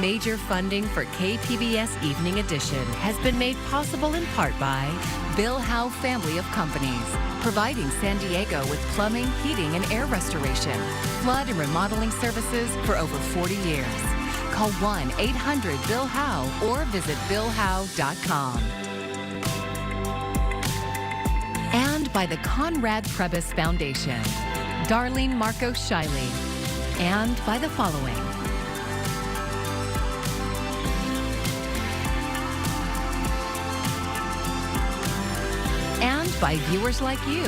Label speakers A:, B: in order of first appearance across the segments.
A: Major funding for KPBS Evening Edition has been made possible in part by Bill Howe Family of Companies, providing San Diego with plumbing, heating, and air restoration, flood and remodeling services for over 40 years. Call 1-800-BILL-HOWE or visit billhowe.com. And by the Conrad Prebys Foundation, Darlene Marcos Shiley, and by the following. And by viewers like you.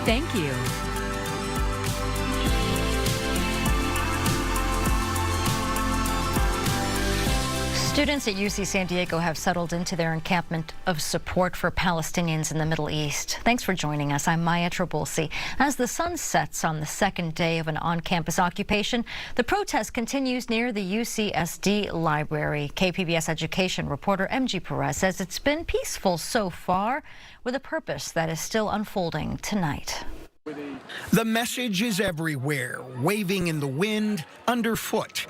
A: Thank you.
B: Students at UC San Diego have settled into their encampment of support for Palestinians in the Middle East. Thanks for joining us. I'm Maya Trabulsi. As the sun sets on the second day of an on-campus occupation, the protest continues near the UCSD library. KPBS education reporter MG Perez says it's been peaceful so far, with a purpose that is still unfolding tonight.
C: The message is everywhere, waving in the wind, underfoot,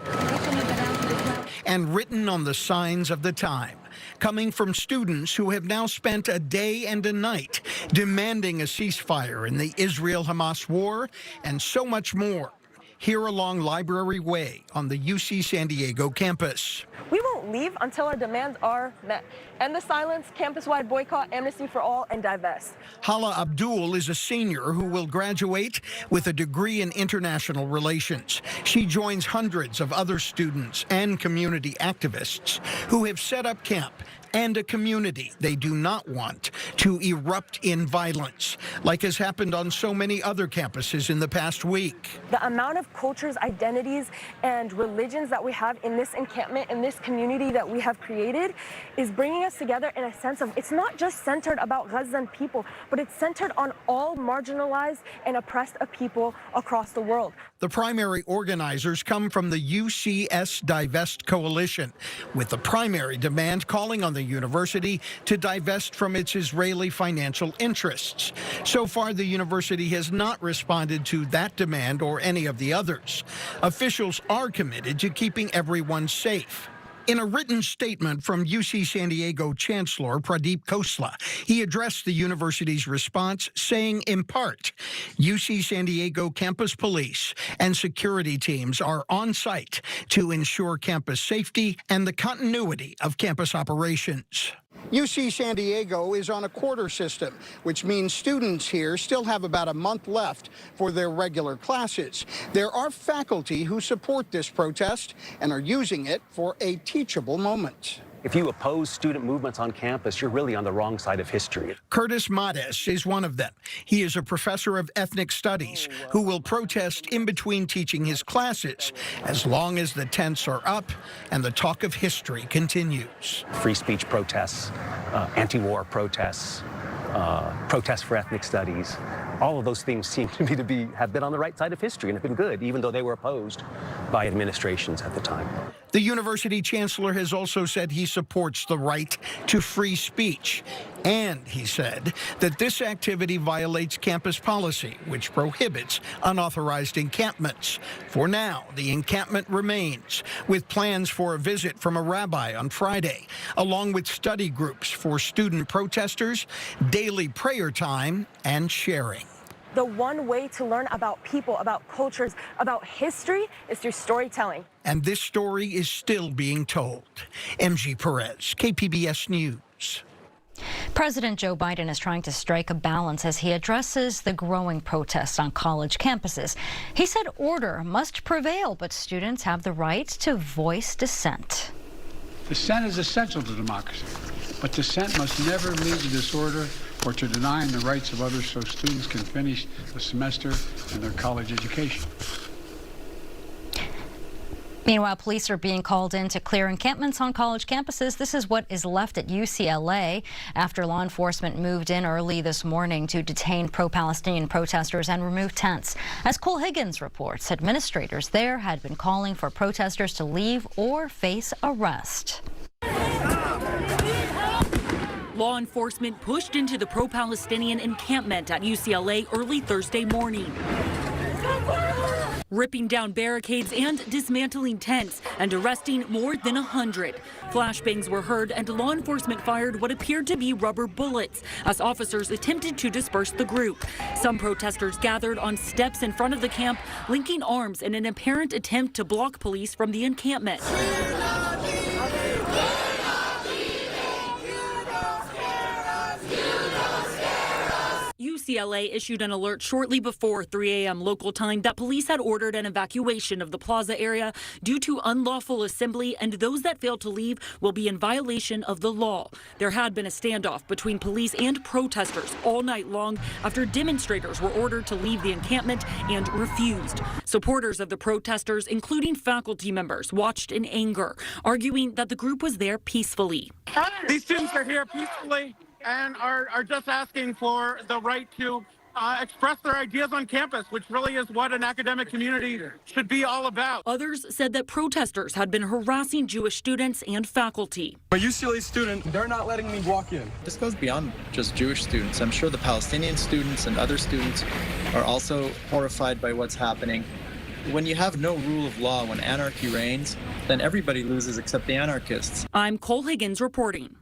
C: and written on the signs of the time, coming from students who have now spent a day and a night demanding a ceasefire in the Israel-Hamas war, and so much more, here along Library Way on the UC San Diego campus.
D: We won't leave until our demands are met. End the silence, campus-wide boycott, amnesty for all, and divest.
C: Hala Abdul is a senior who will graduate with a degree in international relations. She joins hundreds of other students and community activists who have set up camp and a community they do not want to erupt in violence, like has happened on so many other campuses in the past week.
D: The amount of cultures, identities, and religions that we have in this encampment, in this community that we have created, is bringing us together in a sense of, it's not just centered about Gazan people, but it's centered on all marginalized and oppressed people across the world.
C: The primary organizers come from the UCS Divest Coalition, with the primary demand calling on the university to divest from its Israeli financial interests. So far, the university has not responded to that demand or any of the others. Officials are committed to keeping everyone safe. In a written statement from UC San Diego Chancellor Pradeep Khosla, he addressed the university's response, saying, in part, UC San Diego campus police and security teams are on site to ensure campus safety and the continuity of campus operations. UC San Diego is on a quarter system, which means students here still have about a month left for their regular classes. There are faculty who support this protest and are using it for a teachable moment.
E: If you oppose student movements on campus, you're really on the wrong side of history.
C: Curtis Mades is one of them. He is a professor of ethnic studies who will protest in between teaching his classes as long as the tents are up and the talk of history continues.
E: Free speech protests, anti-war protests, protests for ethnic studies, all of those things seem to me have been on the right side of history and have been good, even though they were opposed by administrations at the time.
C: The university chancellor has also said he supports the right to free speech. And he said that this activity violates campus policy, which prohibits unauthorized encampments. For now, the encampment remains, with plans for a visit from a rabbi on Friday, along with study groups for student protesters, daily prayer time, and sharing.
D: The one way to learn about people, about cultures, about history is through storytelling.
C: And this story is still being told. MG Perez, KPBS News.
B: President Joe Biden is trying to strike a balance as he addresses the growing protests on college campuses. He said order must prevail, but students have the right to voice dissent.
F: Dissent is essential to democracy, but dissent must never lead to disorder or to denying the rights of others so students can finish the semester and their college education.
B: Meanwhile, police are being called in to clear encampments on college campuses. This is what is left at UCLA after law enforcement moved in early this morning to detain pro-Palestinian protesters and remove tents. As Cole Higgins reports, administrators there had been calling for protesters to leave or face arrest.
G: Law enforcement pushed into the pro-Palestinian encampment at UCLA early Thursday morning. ripping down barricades and dismantling tents and arresting more than 100. Flashbangs were heard and law enforcement fired what appeared to be rubber bullets as officers attempted to disperse the group. Some protesters gathered on steps in front of the camp, linking arms in an apparent attempt to block police from the encampment. UCLA issued an alert shortly before 3 a.m. local time that police had ordered an evacuation of the plaza area due to unlawful assembly, and those that fail to leave will be in violation of the law. There had been a standoff between police and protesters all night long after demonstrators were ordered to leave the encampment and refused. Supporters of the protesters, including faculty members, watched in anger, arguing that the group was there peacefully.
H: These students are here peacefully and are just asking for the right to express their ideas on campus, which really is what an academic community should be all about.
G: Others said that protesters had been harassing Jewish students and faculty.
I: A UCLA student, they're not letting me walk in.
J: This goes beyond just Jewish students. I'm sure the Palestinian students and other students are also horrified by what's happening. When you have no rule of law, when anarchy reigns, then everybody loses except the anarchists.
G: I'm Cole Higgins reporting.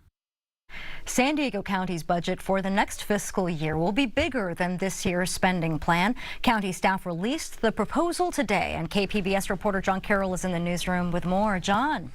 B: San Diego County's budget for the next fiscal year will be bigger than this year's spending plan. County staff released the proposal today, and KPBS reporter John Carroll is in the newsroom with more. John.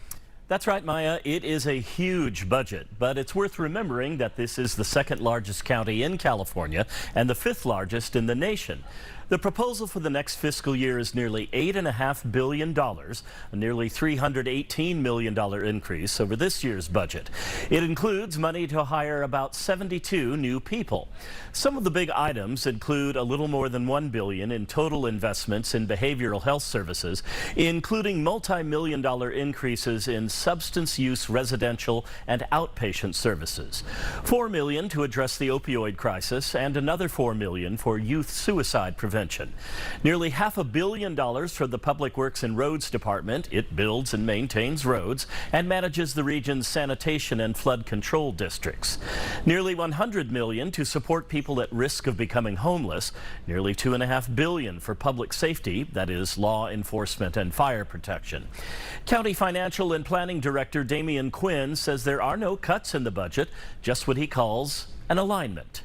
K: That's right, Maya. It is a huge budget, but it's worth remembering that this is the second largest county in California and the fifth largest in the nation. The proposal for the next fiscal year is nearly $8.5 billion, a nearly $318 million increase over this year's budget. It includes money to hire about 72 new people. Some of the big items include a little more than $1 billion in total investments in behavioral health services, including multi-million-dollar increases in substance use residential and outpatient services, $4 million to address the opioid crisis, and another $4 million for youth suicide prevention. Nearly $500 million for the Public Works and Roads Department. It builds and maintains roads and manages the region's sanitation and flood control districts. Nearly $100 million to support people at risk of becoming homeless. Nearly $2.5 billion for public safety, that is law enforcement and fire protection. County Financial and Planning Director Damian Quinn says there are no cuts in the budget, just what he calls an alignment.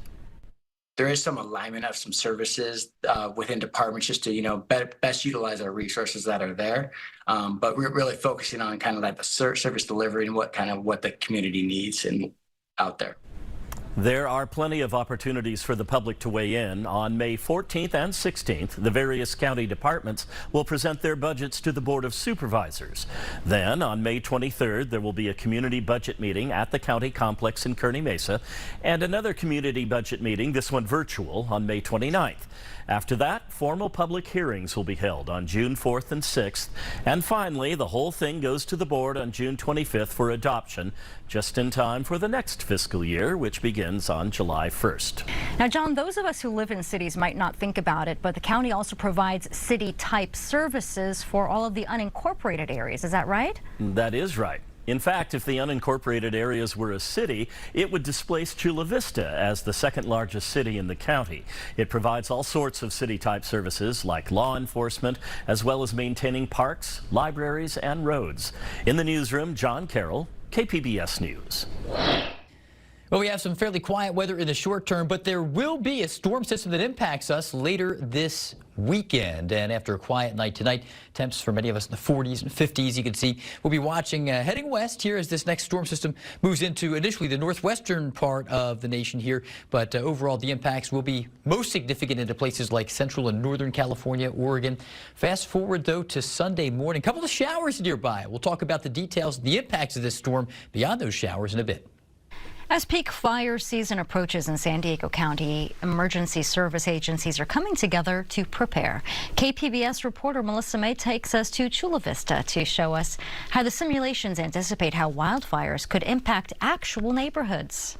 L: There is some alignment of some services within departments just to, best utilize our resources that are there. But we're really focusing on kind of like the service delivery and what the community needs and out there.
K: There are plenty of opportunities for the public to weigh in. On May 14th and 16th, the various county departments will present their budgets to the Board of Supervisors. Then, on May 23rd, there will be a community budget meeting at the county complex in Kearney Mesa, and another community budget meeting, this one virtual, on May 29th. After that, formal public hearings will be held on June 4th and 6th. And finally, the whole thing goes to the board on June 25th for adoption, just in time for the next fiscal year, which begins on July 1st.
B: Now, John, those of us who live in cities might not think about it, but the county also provides city-type services for all of the unincorporated areas. Is that right?
K: That is right. In fact, if the unincorporated areas were a city, it would displace Chula Vista as the second largest city in the county. It provides all sorts of city-type services like law enforcement, as well as maintaining parks, libraries, and roads. In the newsroom, John Carroll, KPBS News.
M: Well, we have some fairly quiet weather in the short term, but there will be a storm system that impacts us later this weekend. And after a quiet night tonight, temps for many of us in the 40s and 50s, you can see we'll be watching heading west here as this next storm system moves into initially the northwestern part of the nation here. But overall, the impacts will be most significant into places like central and northern California, Oregon. Fast forward, though, to Sunday morning. A couple of showers nearby. We'll talk about the details, the impacts of this storm beyond those showers in a bit.
B: As peak fire season approaches in San Diego County, emergency service agencies are coming together to prepare. KPBS reporter Melissa May takes us to Chula Vista to show us how the simulations anticipate how wildfires could impact actual neighborhoods.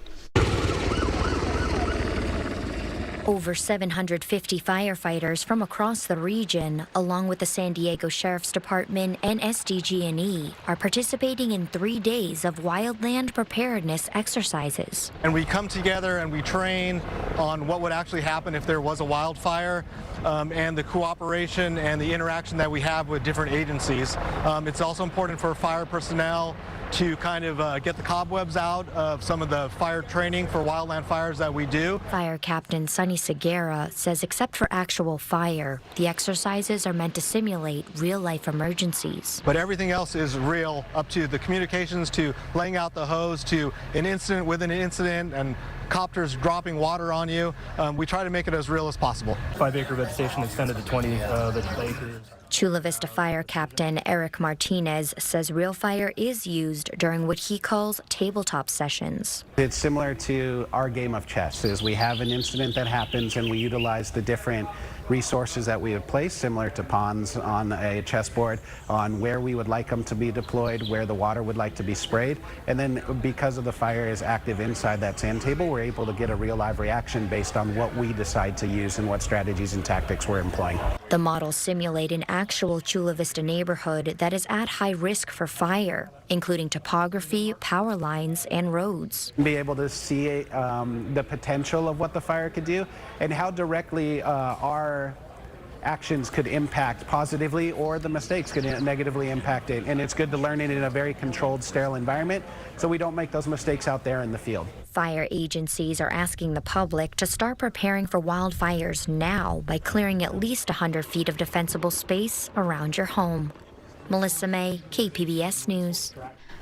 N: Over 750 firefighters from across the region, along with the San Diego Sheriff's Department and SDG&E, are participating in 3 days of wildland preparedness exercises.
O: And we come together and we train on what would actually happen if there was a wildfire, and the cooperation and the interaction that we have with different agencies. It's also important for fire personnel to kind of get the cobwebs out of some of the fire training for wildland fires that we do.
N: Fire Captain Sonny Segura says except for actual fire, the exercises are meant to simulate real-life emergencies.
O: But everything else is real, up to the communications, to laying out the hose, to an incident within an incident, and copters dropping water on you. We try to make it as real as possible.
I: 5-acre vegetation extended to 20 acres.
N: Chula Vista Fire Captain Eric Martinez says real fire is used during what he calls tabletop sessions.
P: It's similar to our game of chess, is we have an incident that happens and we utilize the different resources that we have placed, similar to pawns on a chessboard, on where we would like them to be deployed, where the water would like to be sprayed. And then because of the fire is active inside that sand table, we're able to get a real live reaction based on what we decide to use and what strategies and tactics we're employing.
N: The models simulate an actual Chula Vista neighborhood that is at high risk for fire, including topography, power lines, and roads.
P: Be able to see the potential of what the fire could do and how directly our actions could impact positively, or the mistakes could negatively impact it. And it's good to learn it in a very controlled, sterile environment so we don't make those mistakes out there in the field.
N: Fire agencies are asking the public to start preparing for wildfires now by clearing at least 100 feet of defensible space around your home. Melissa May, KPBS News.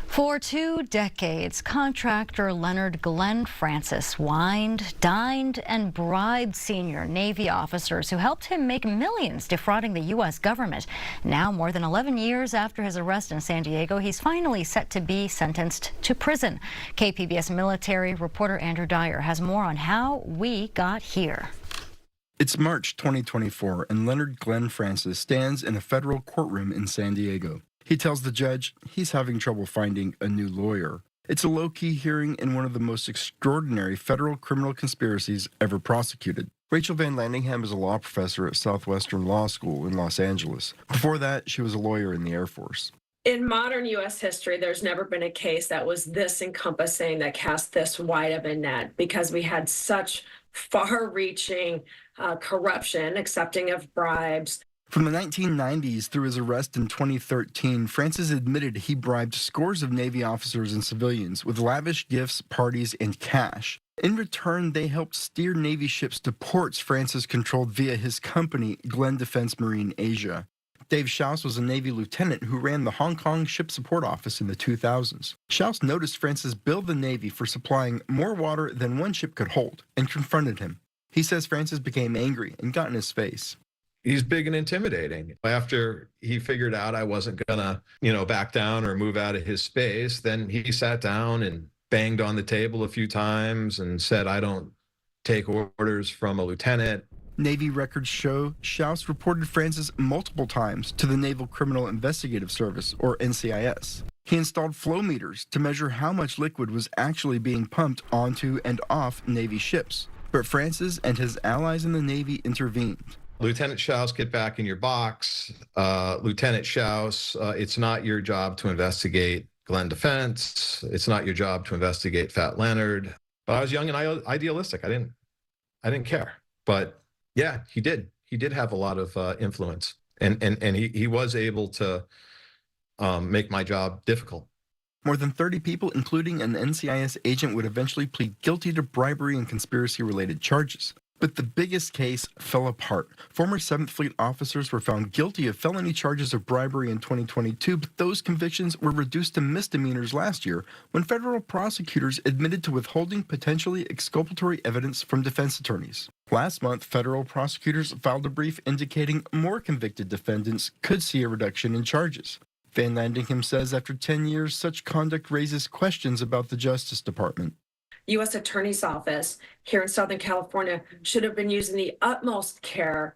B: For 2 decades, contractor Leonard Glenn Francis wined, dined, and bribed senior Navy officers who helped him make millions defrauding the U.S. government. Now, more than 11 years after his arrest in San Diego, he's finally set to be sentenced to prison. KPBS military reporter Andrew Dyer has more on how we got here.
Q: It's March 2024, and Leonard Glenn Francis stands in a federal courtroom in San Diego. He tells the judge he's having trouble finding a new lawyer. It's a low-key hearing in one of the most extraordinary federal criminal conspiracies ever prosecuted. Rachel Van Landingham is a law professor at Southwestern Law School in Los Angeles. Before that, she was a lawyer in the Air Force.
R: In modern U.S. history, there's never been a case that was this encompassing, that cast this wide of a net, because we had such far-reaching corruption, accepting of bribes.
Q: From the 1990s through his arrest in 2013, Francis admitted he bribed scores of Navy officers and civilians with lavish gifts, parties, and cash. In return, they helped steer Navy ships to ports Francis controlled via his company, Glenn Defense Marine Asia. Dave Schaus was a Navy lieutenant who ran the Hong Kong Ship Support Office in the 2000s. Schaus noticed Francis billed the Navy for supplying more water than one ship could hold and confronted him. He says Francis became angry and got in his face.
S: He's big and intimidating. After he figured out I wasn't gonna, back down or move out of his space, then he sat down and banged on the table a few times and said, "I don't take orders from a lieutenant."
Q: Navy records show Schaus reported Francis multiple times to the Naval Criminal Investigative Service, or NCIS. He installed flow meters to measure how much liquid was actually being pumped onto and off Navy ships. But Francis and his allies in the Navy intervened.
S: Lieutenant Schaus, get back in your box. Lieutenant Schaus, it's not your job to investigate Glenn Defense. It's not your job to investigate Fat Leonard. But I was young and idealistic. I didn't care. But yeah, he did. He did have a lot of influence, and he was able to make my job difficult.
Q: More than 30 people, including an NCIS agent, would eventually plead guilty to bribery and conspiracy-related charges. But the biggest case fell apart. Former 7th Fleet officers were found guilty of felony charges of bribery in 2022, but those convictions were reduced to misdemeanors last year when federal prosecutors admitted to withholding potentially exculpatory evidence from defense attorneys. Last month, federal prosecutors filed a brief indicating more convicted defendants could see a reduction in charges. Van Landingham says after 10 years, such conduct raises questions about the Justice Department.
R: U.S. Attorney's Office here in Southern California should have been using the utmost care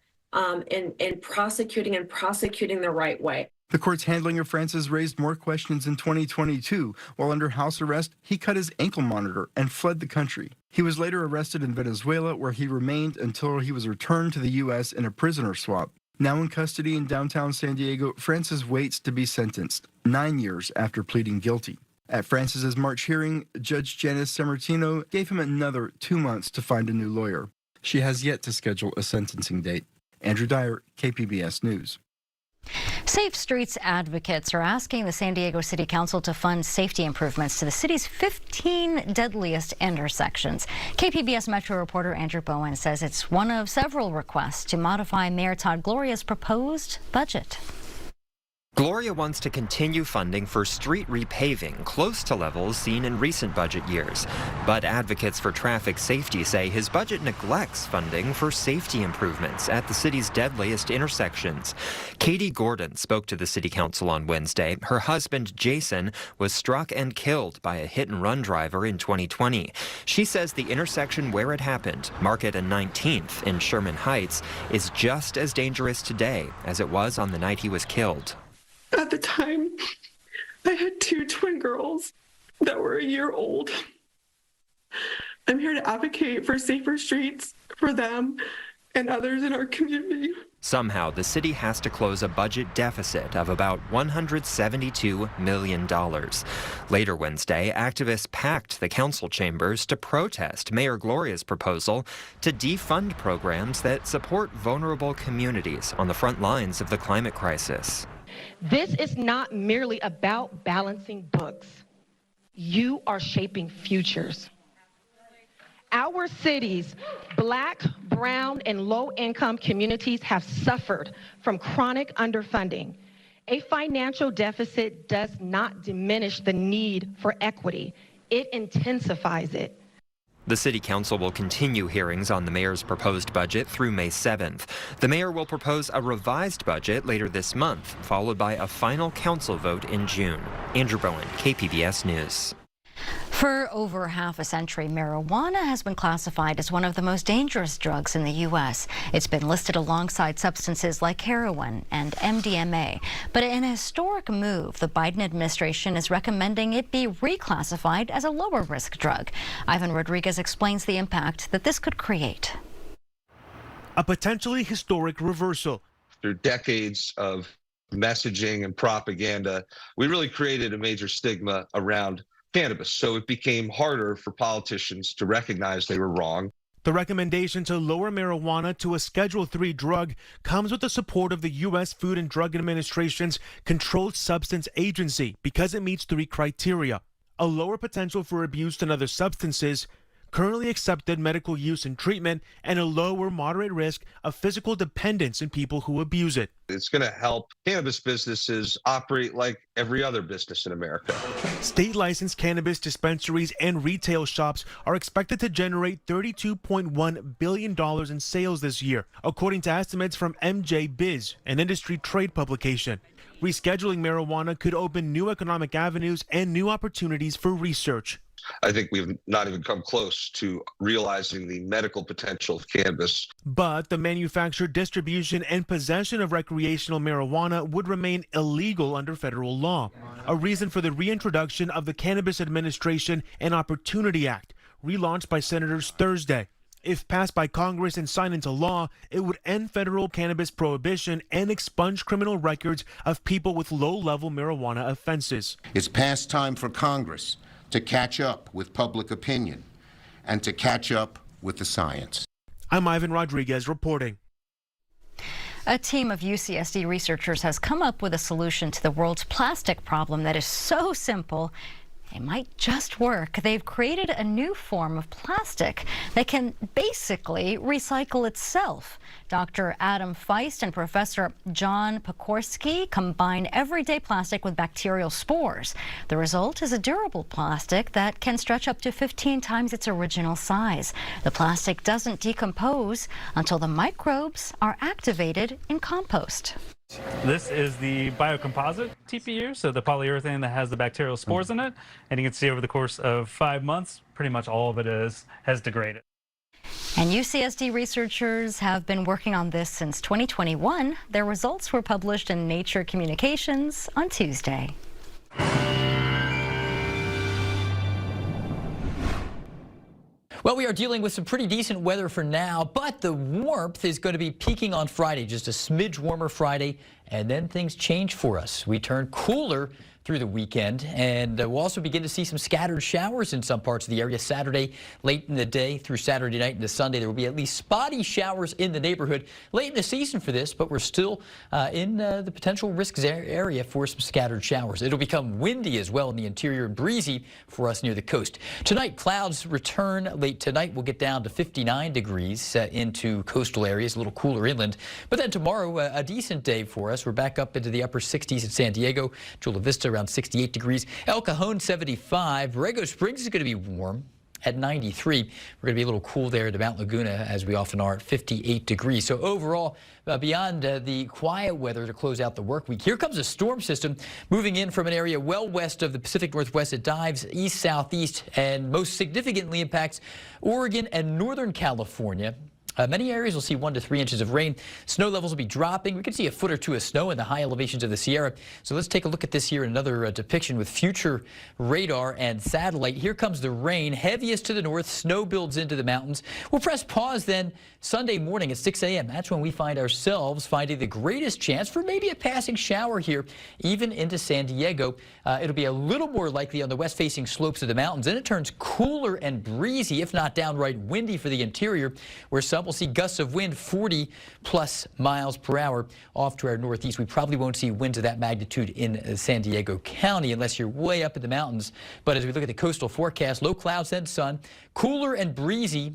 R: in prosecuting the right way.
Q: The court's handling of Francis raised more questions in 2022. While under house arrest, he cut his ankle monitor and fled the country. He was later arrested in Venezuela, where he remained until he was returned to the U.S. in a prisoner swap. Now in custody in downtown San Diego, Francis waits to be sentenced 9 years after pleading guilty. At Francis's March hearing, Judge Janice Sammartino gave him another 2 months to find a new lawyer. She has yet to schedule a sentencing date. Andrew Dyer, KPBS News.
B: Safe Streets advocates are asking the San Diego City Council to fund safety improvements to the city's 15 deadliest intersections. KPBS Metro reporter Andrew Bowen says it's one of several requests to modify Mayor Todd Gloria's proposed budget.
T: Gloria wants to continue funding for street repaving close to levels seen in recent budget years. But advocates for traffic safety say his budget neglects funding for safety improvements at the city's deadliest intersections. Katie Gordon spoke to the city council on Wednesday. Her husband, Jason, was struck and killed by a hit-and-run driver in 2020. She says the intersection where it happened, Market and 19th in Sherman Heights, is just as dangerous today as it was on the night he was killed.
U: At the time, I had 2 twin girls that were a year old. I'm here to advocate for safer streets for them and others in our community.
T: Somehow, the city has to close a budget deficit of about $172 million. Later Wednesday, activists packed the council chambers to protest Mayor Gloria's proposal to defund programs that support vulnerable communities on the front lines of the climate crisis.
V: This is not merely about balancing books. You are shaping futures. Our city's Black, brown, and low-income communities have suffered from chronic underfunding. A financial deficit does not diminish the need for equity. It intensifies it.
T: The city council will continue hearings on the mayor's proposed budget through May 7th. The mayor will propose a revised budget later this month, followed by a final council vote in June. Andrew Bowen, KPBS News.
B: For over half a century, marijuana has been classified as one of the most dangerous drugs in the U.S. It's been listed alongside substances like heroin and MDMA. But in a historic move, the Biden administration is recommending it be reclassified as a lower-risk drug. Ivan Rodriguez explains the impact that this could create.
W: A potentially historic reversal.
X: Through decades of messaging and propaganda, we really created a major stigma around cannabis, so it became harder for politicians to recognize they were wrong.
W: The recommendation to lower marijuana to a Schedule III drug comes with the support of the U.S. Food and Drug Administration's Controlled Substance Agency because it meets 3 criteria: a lower potential for abuse than other substances, currently accepted medical use and treatment, and a low or moderate risk of physical dependence in people who abuse it.
X: It's going to help cannabis businesses operate like every other business in America.
W: State-licensed cannabis dispensaries and retail shops are expected to generate $32.1 billion in sales this year, according to estimates from MJ Biz, an industry trade publication. Rescheduling marijuana could open new economic avenues and new opportunities for research.
X: I think we've not even come close to realizing the medical potential of cannabis.
W: But the manufacture, distribution, and possession of recreational marijuana would remain illegal under federal law. A reason for the reintroduction of the Cannabis Administration and Opportunity Act, relaunched by senators Thursday. If passed by Congress and signed into law, it would end federal cannabis prohibition and expunge criminal records of people with low-level marijuana offenses.
Y: It's past time for Congress to catch up with public opinion and to catch up with the science.
W: I'm Ivan Rodriguez reporting.
B: A team of UCSD researchers has come up with a solution to the world's plastic problem that is so simple it might just work. They've created a new form of plastic that can basically recycle itself. Dr. Adam Feist and Professor John Pokorski combine everyday plastic with bacterial spores. The result is a durable plastic that can stretch up to 15 times its original size. The plastic doesn't decompose until the microbes are activated in compost.
I: This is the biocomposite TPU, so the polyurethane that has the bacterial spores in it. And you can see over the course of 5 months, pretty much all of it has degraded.
B: And UCSD researchers have been working on this since 2021. Their results were published in Nature Communications on Tuesday.
M: Well, we are dealing with some pretty decent weather for now, but the warmth is going to be peaking on Friday, just a smidge warmer Friday, and then things change for us. We turn cooler through the weekend, and we'll also begin to see some scattered showers in some parts of the area Saturday, late in the day through Saturday night into Sunday. There will be at least spotty showers in the neighborhood late in the season for this, but we're still in the potential risks area for some scattered showers. It'll become windy as well in the interior, breezy for us near the coast. Tonight, clouds return late tonight. We'll get down to 59 degrees into coastal areas, a little cooler inland. But then tomorrow, a decent day for us. We're back up into the upper 60s in San Diego, Chula Vista around 68 degrees, El Cajon 75, Borrego Springs is going to be warm at 93. We're going to be a little cool there to Mount Laguna, as we often are, at 58 degrees. So overall, beyond the quiet weather to close out the work week, here comes a storm system moving in from an area well west of the Pacific Northwest. It dives east-southeast and most significantly impacts Oregon and Northern California. Many areas will see 1 to 3 inches of rain. Snow levels will be dropping. We could see a foot or two of snow in the high elevations of the Sierra. So let's take a look at this here in another depiction with future radar and satellite. Here comes the rain, heaviest to the north. Snow builds into the mountains. We'll press pause then Sunday morning at 6 a.m. That's when we find ourselves finding the greatest chance for maybe a passing shower here, even into San Diego. It'll be a little more likely on the west-facing slopes of the mountains. Then it turns cooler and breezy, if not downright windy for the interior, where some we'll see gusts of wind 40+ miles per hour off to our northeast. We probably won't see winds of that magnitude in San Diego County unless you're way up in the mountains. But as we look at the coastal forecast, low clouds and sun, cooler and breezy.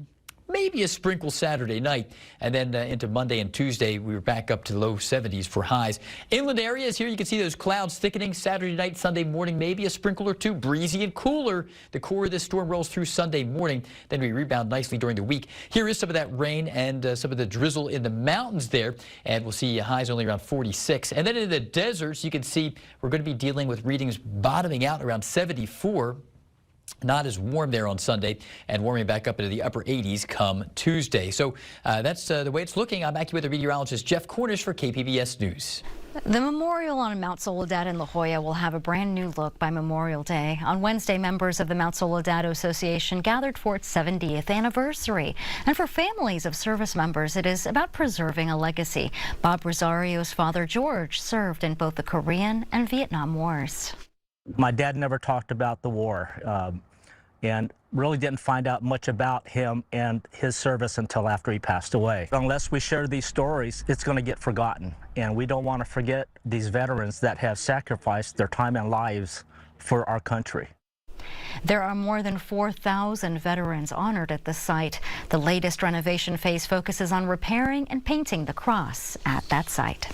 M: Maybe a sprinkle Saturday night, and then into Monday and Tuesday, we were back up to the low 70s for highs. Inland areas here, you can see those clouds thickening Saturday night, Sunday morning, maybe a sprinkle or two, breezy and cooler. The core of this storm rolls through Sunday morning, then we rebound nicely during the week. Here is some of that rain and some of the drizzle in the mountains there, and we'll see highs only around 46. And then in the deserts, you can see we're going to be dealing with readings bottoming out around 74. Not as warm there on Sunday, and warming back up into the upper 80s come Tuesday. So that's the way it's looking. I'm back to you with the meteorologist Jeff Cornish for KPBS News.
B: The memorial on Mount Soledad in La Jolla will have a brand new look by Memorial Day. On Wednesday, members of the Mount Soledad Association gathered for its 70th anniversary. And for families of service members, it is about preserving a legacy. Bob Rosario's father, George, served in both the Korean and Vietnam Wars.
A: My dad never talked about the war and really didn't find out much about him and his service until after he passed away. Unless we share these stories, it's going to get forgotten. And we don't want to forget these veterans that have sacrificed their time and lives for our country.
B: There are more than 4,000 veterans honored at the site. The latest renovation phase focuses on repairing and painting the cross at that site.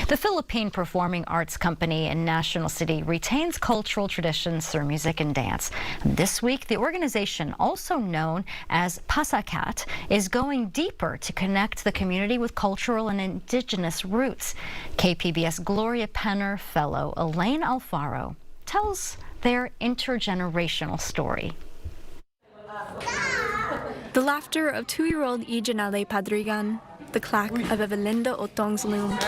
B: The Philippine Performing Arts Company in National City retains cultural traditions through music and dance. This week, the organization, also known as PASACAT, is going deeper to connect the community with cultural and indigenous roots. KPBS Gloria Penner fellow Elaine Alfaro tells their intergenerational story.
C: The laughter of 2-year-old Ijanale Padrigan, the clack of Evelinda Otong's loom,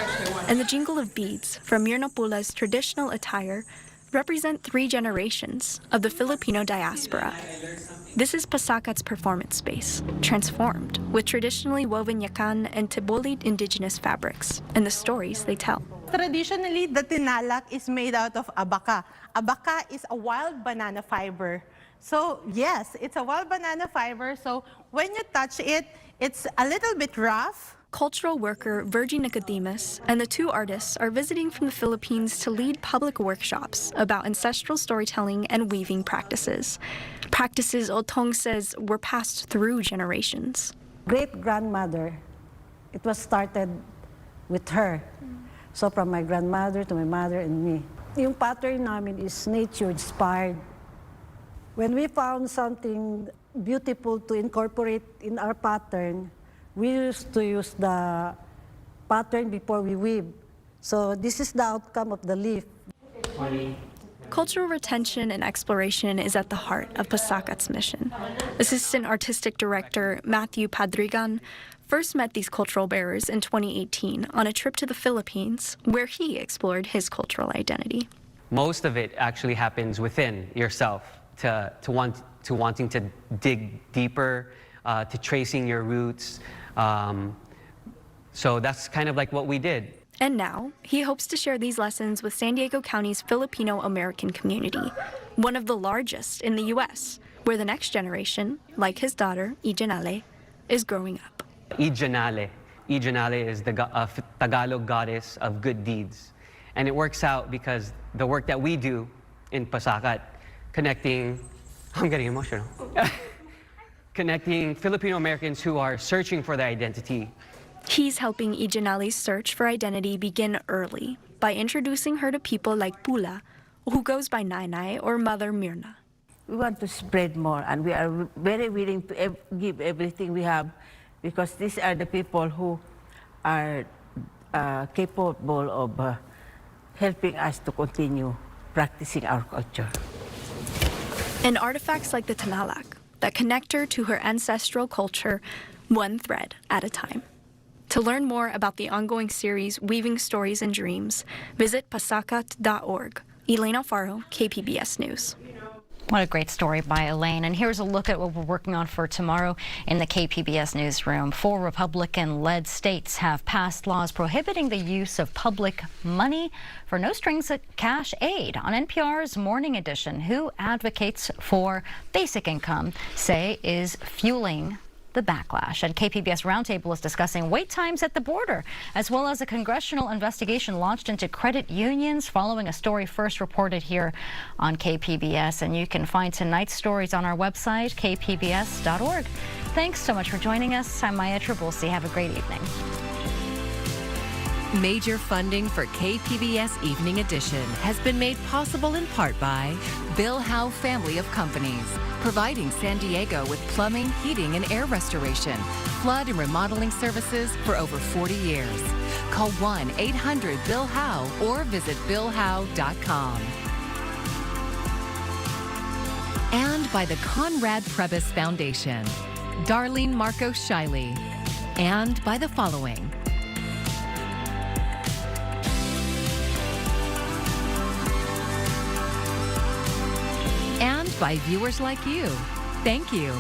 C: and the jingle of beads from Mirnapula's traditional attire represent 3 generations of the Filipino diaspora. This is PASACAT's performance space, transformed with traditionally woven yakan and Tibolid indigenous fabrics and the stories they tell.
D: Traditionally, the tinalak is made out of abaca. Abaca is a wild banana fiber. So yes, it's a wild banana fiber. So when you touch it, it's a little bit rough.
C: Cultural worker Virgie Nicodemus and the 2 artists are visiting from the Philippines to lead public workshops about ancestral storytelling and weaving practices. Practices Otong says were passed through generations.
E: Great-grandmother, it was started with her. So from my grandmother to my mother and me. Yung pattern namin is nature-inspired. When we found something beautiful to incorporate in our pattern, we used to use the pattern before we weave. So this is the outcome of the leaf.
C: Cultural retention and exploration is at the heart of PASACAT's mission. Assistant Artistic Director Matthew Padrigan first met these cultural bearers in 2018 on a trip to the Philippines, where he explored his cultural identity.
F: Most of it actually happens within yourself to want to wanting to dig deeper, to tracing your roots. So that's kind of like what we did.
C: And now, he hopes to share these lessons with San Diego County's Filipino American community, one of the largest in the U.S., where the next generation, like his daughter, Ijanale, is growing up.
F: Ijanale. Ijanale is the Tagalog goddess of good deeds. And it works out because the work that we do in Pasakat, connecting, I'm getting emotional, connecting Filipino Americans who are searching for their identity.
C: He's helping Ijanale's search for identity begin early by introducing her to people like Pula, who goes by Nainay or Mother Mirna.
G: We want to spread more, and we are very willing to give everything we have, because these are the people who are capable of helping us to continue practicing our culture.
C: And artifacts like the Tanalak that connect her to her ancestral culture, one thread at a time. To learn more about the ongoing series Weaving Stories and Dreams, visit pasakat.org. Elaine Alfaro, KPBS News.
B: What a great story by Elaine. And here's a look at what we're working on for tomorrow in the KPBS newsroom. 4 Republican-led states have passed laws prohibiting the use of public money for no-strings cash aid. On NPR's Morning Edition, who advocates for basic income say is fueling the backlash. And KPBS Roundtable is discussing wait times at the border, as well as a congressional investigation launched into credit unions following a story first reported here on KPBS. And you can find tonight's stories on our website, kpbs.org. Thanks so much for joining us. I'm Maya Trabulsi. Have a great evening.
H: Major funding for KPBS Evening Edition has been made possible in part by Bill Howe Family of Companies, providing San Diego with plumbing, heating, and air restoration, flood and remodeling services for over 40 years. Call 1-800-BILL-HOWE or visit billhowe.com. And by the Conrad Prebys Foundation, Darlene Marcos Shiley, and by the following: and by viewers like you. Thank you.